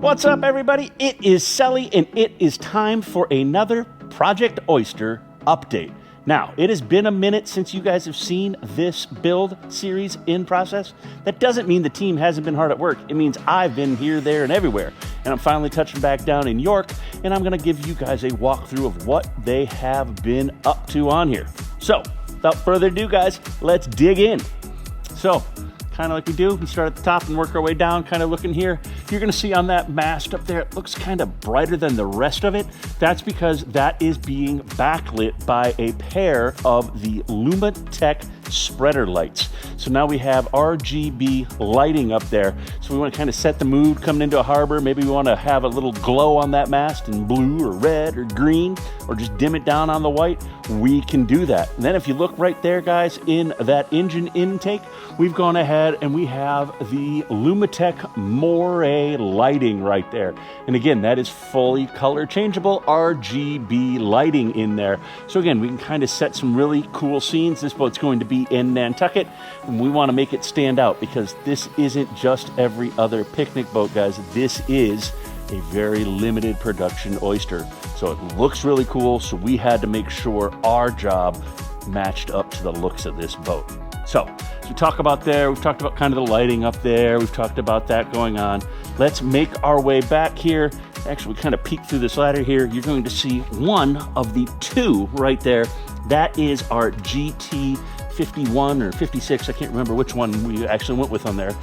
What's up, everybody? It is Sully, and it is time for another Project Oyster update. Now, it has been a minute since you guys have seen this build series in process. That doesn't mean the team hasn't been hard at work. It means I've been here, there, and everywhere. And I'm finally touching back down in York, and I'm gonna give you guys a walkthrough of what they have been up to on here. So, without further ado, guys, let's dig in. So, kind of like we do, we start at the top and work our way down, kind of looking here. You're gonna see on that mast up there, it looks kind of brighter than the rest of it. That's because that is being backlit by a pair of the Lumitec spreader lights. So now we have RGB lighting up there. So we want to kind of set the mood coming into a harbor. Maybe we want to have a little glow on that mast in blue or red or green, or just dim it down on the white. We can do that. And then if you look right there, guys, in that engine intake, we've gone ahead and we have the Lumitec Moray lighting right there. And again, that is fully color changeable RGB lighting in there. So again, we can kind of set some really cool scenes. This boat's going to be in Nantucket, and we want to make it stand out because this isn't just every other picnic boat, guys. This is a very limited production Oyster. So it looks really cool, so we had to make sure our job matched up to the looks of this boat. So as we talk about there, we've talked about kind of the lighting up there, we've talked about that going on. Let's make our way back here. Actually, we kind of peek through this ladder here. You're going to see one of the two right there. That is our GT 51 or 56, I can't remember which one we actually went with on there,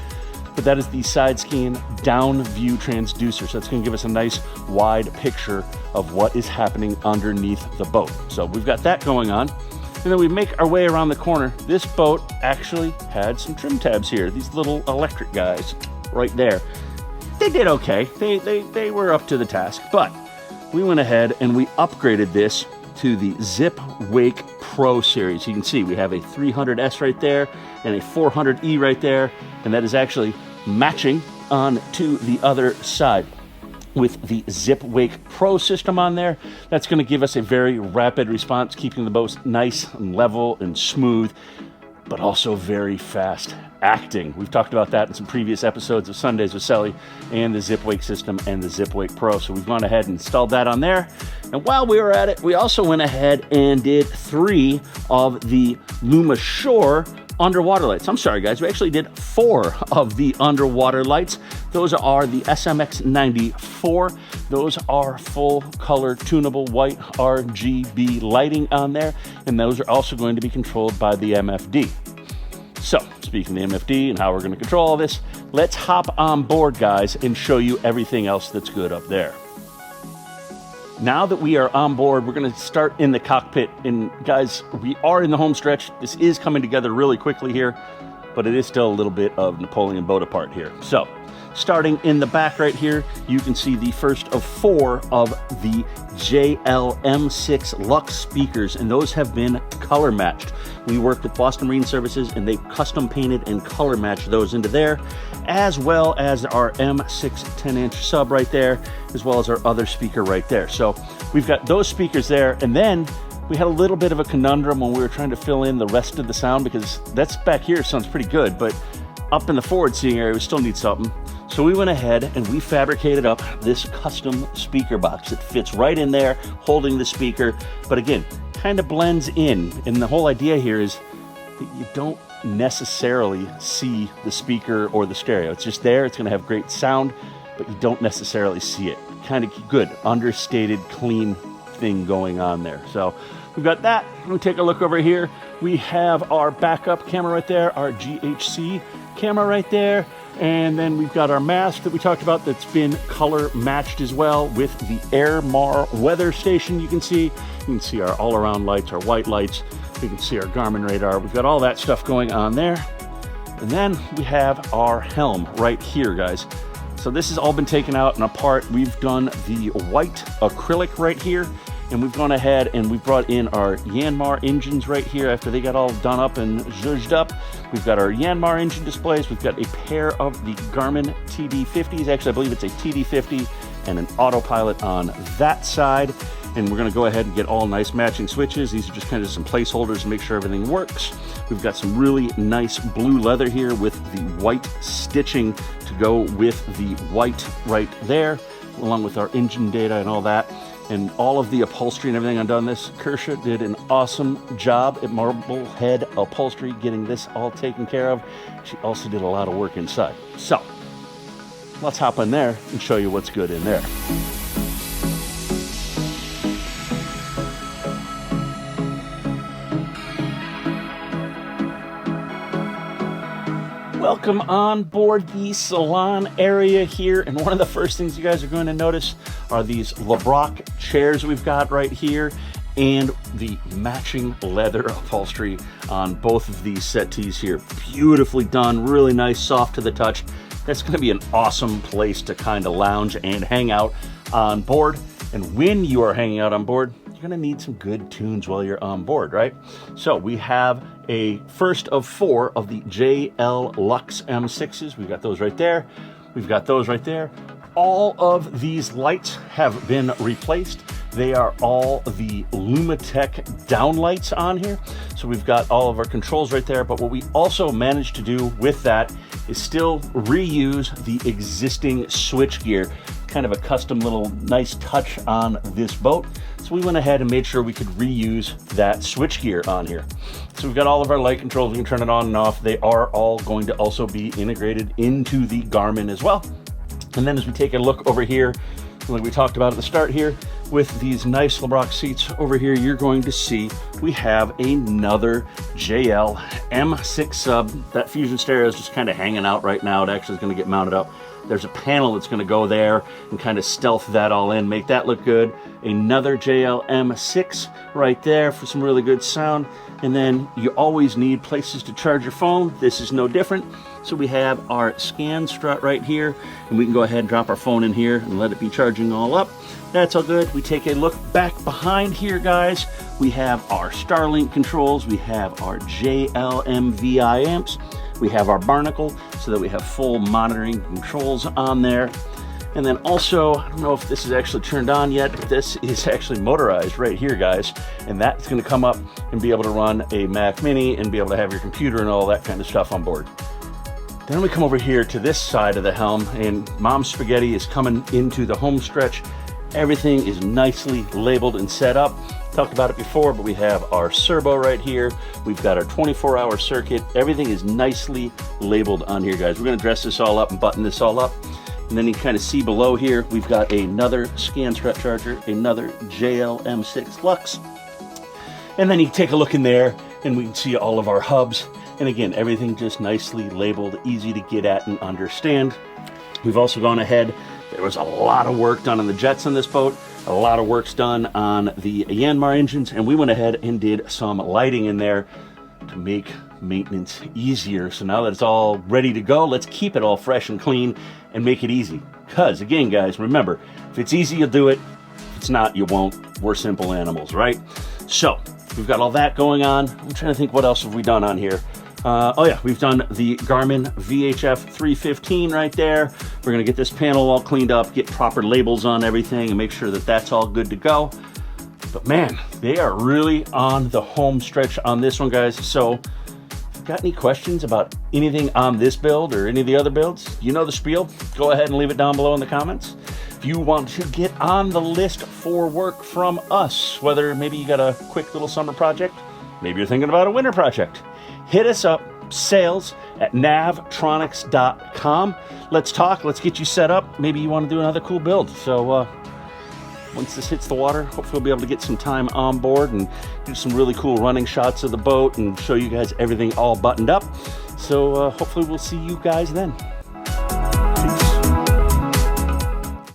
but that is the side scan down view transducer. So it's going to give us a nice wide picture of what is happening underneath the boat. So we've got that going on. And then we make our way around the corner. This boat actually had some trim tabs here, these little electric guys right there. They did okay. They were up to the task, but we went ahead and we upgraded this to the Zipwake PRO series. You can see we have a 300S right there and a 400E right there, and that is actually matching on to the other side with the Zipwake PRO system on there. That's going to give us a very rapid response, keeping the boat nice and level and smooth, but also very fast acting. We've talked about that in some previous episodes of Sundays with Sully and the Zipwake system and the Zipwake PRO. So we've gone ahead and installed that on there. And while we were at it, we also went ahead and did 3 of the Lumishore underwater lights. I'm sorry, guys, we actually did 4 of the underwater lights. Those are the SMX 94. Those are full color tunable white RGB lighting on there. And those are also going to be controlled by the MFD. So, speaking of the MFD and how we're going to control all this, let's hop on board, guys, and show you everything else that's good up there. Now that we are on board, we're going to start in the cockpit. And guys, we are in the home stretch. This is coming together really quickly here, but it is still a little bit of Napoleon Bonaparte here. So, starting in the back right here, you can see the first of 4 of the JLM6 Lux speakers, and those have been color matched. We worked with Boston Marine Services, and they custom painted and color matched those into there, as well as our M6 10-inch sub right there, as well as our other speaker right there. So we've got those speakers there, and then we had a little bit of a conundrum when we were trying to fill in the rest of the sound, because that's back here sounds pretty good, but up in the forward seating area we still need something. So we went ahead and we fabricated up this custom speaker box that fits right in there, holding the speaker, but again, kind of blends in. And the whole idea here is that you don't necessarily see the speaker or the stereo. It's just there, it's gonna have great sound, but you don't necessarily see it. Kind of good, understated, clean thing going on there. So we've got that. We take a look over here. We have our backup camera right there, our GHC camera right there. And then we've got our mast that we talked about that's been color matched as well with the Airmar weather station. You can see our all-around lights, our white lights. You can see our Garmin radar. We've got all that stuff going on there. And then we have our helm right here, guys. So this has all been taken out and apart. We've done the white acrylic right here, and we've gone ahead and we've brought in our Yanmar engines right here after they got all done up and zhuzhed up. We've got our Yanmar engine displays. We've got a pair of the Garmin TD50s. Actually, I believe it's a TD50 and an autopilot on that side. and we're going to go ahead and get all nice matching switches. These are just kind of some placeholders to make sure everything works. We've got some really nice blue leather here with the white stitching to go with the white right there, along with our engine data and all that. And all of the upholstery and everything undone this. Kirsha did an awesome job at Marblehead Upholstery getting this all taken care of. She also did a lot of work inside. So let's hop in there and show you what's good in there. Welcome on board the salon area here, and one of the first things you guys are going to notice are these LeBrock chairs we've got right here and the matching leather upholstery on both of these settees here. Beautifully done, really nice, soft to the touch. That's going to be an awesome place to kind of lounge and hang out on board. And when you are hanging out on board, you're going to need some good tunes while you're on board, right? So we have a first of 4 of the JL Lux M6s. We've got those right there. We've got those right there. All of these lights have been replaced. They are all the Lumitec downlights on here. So we've got all of our controls right there. But what we also managed to do with that is still reuse the existing switchgear. Kind of a custom little nice touch on this boat. So we went ahead and made sure we could reuse that switchgear on here. So we've got all of our light controls. We can turn it on and off. They are all going to also be integrated into the Garmin as well. And then as we take a look over here, like we talked about at the start here, with these nice LeBrock seats over here, you're going to see we have another JL M6 sub. That Fusion stereo is just kind of hanging out right now. It actually is going to get mounted up. There's a panel that's going to go there and kind of stealth that all in, make that look good. Another JL M6 right there for some really good sound. And then you always need places to charge your phone. This is no different. So we have our scan strut right here, and we can go ahead and drop our phone in here and let it be charging all up. That's all good. We take a look back behind here, guys. We have our Starlink controls. We have our JLMVI amps. We have our barnacle so that we have full monitoring controls on there. And then also, I don't know if this is actually turned on yet, but this is actually motorized right here, guys. And that's going to come up and be able to run a Mac Mini and be able to have your computer and all that kind of stuff on board. Then we come over here to this side of the helm, and Mom Spaghetti is coming into the home stretch. Everything is nicely labeled and set up. Talked about it before, but we have our servo right here. We've got our 24-hour circuit. Everything is nicely labeled on here, guys. We're going to dress this all up and button this all up. And then you kind of see below here, we've got another scan strut charger, another JL M6 Lux. And then you take a look in there, and we can see all of our hubs. And again, everything just nicely labeled, easy to get at and understand. We've also gone ahead. There was a lot of work done on the jets on this boat. A lot of work's done on the Yanmar engines, and we went ahead and did some lighting in there to make maintenance easier. So now that it's all ready to go, let's keep it all fresh and clean and make it easy. Because again, guys, remember, if it's easy, you'll do it. If it's not, you won't. We're simple animals, right? So we've got all that going on. I'm trying to think, what else have we done on here? Oh yeah, we've done the Garmin VHF 315 right there. We're gonna get this panel all cleaned up, get proper labels on everything, and make sure that that's all good to go. But man, they are really on the home stretch on this one, guys. So if you've got any questions about anything on this build or any of the other builds, you know the spiel. Go ahead and leave it down below in the comments. If you want to get on the list for work from us, whether maybe you got a quick little summer project, maybe you're thinking about a winter project, hit us up, sales@navtronics.com. Let's talk. Let's get you set up. Maybe you want to do another cool build. So once this hits the water, hopefully we'll be able to get some time on board and do some really cool running shots of the boat and show you guys everything all buttoned up. So hopefully we'll see you guys then.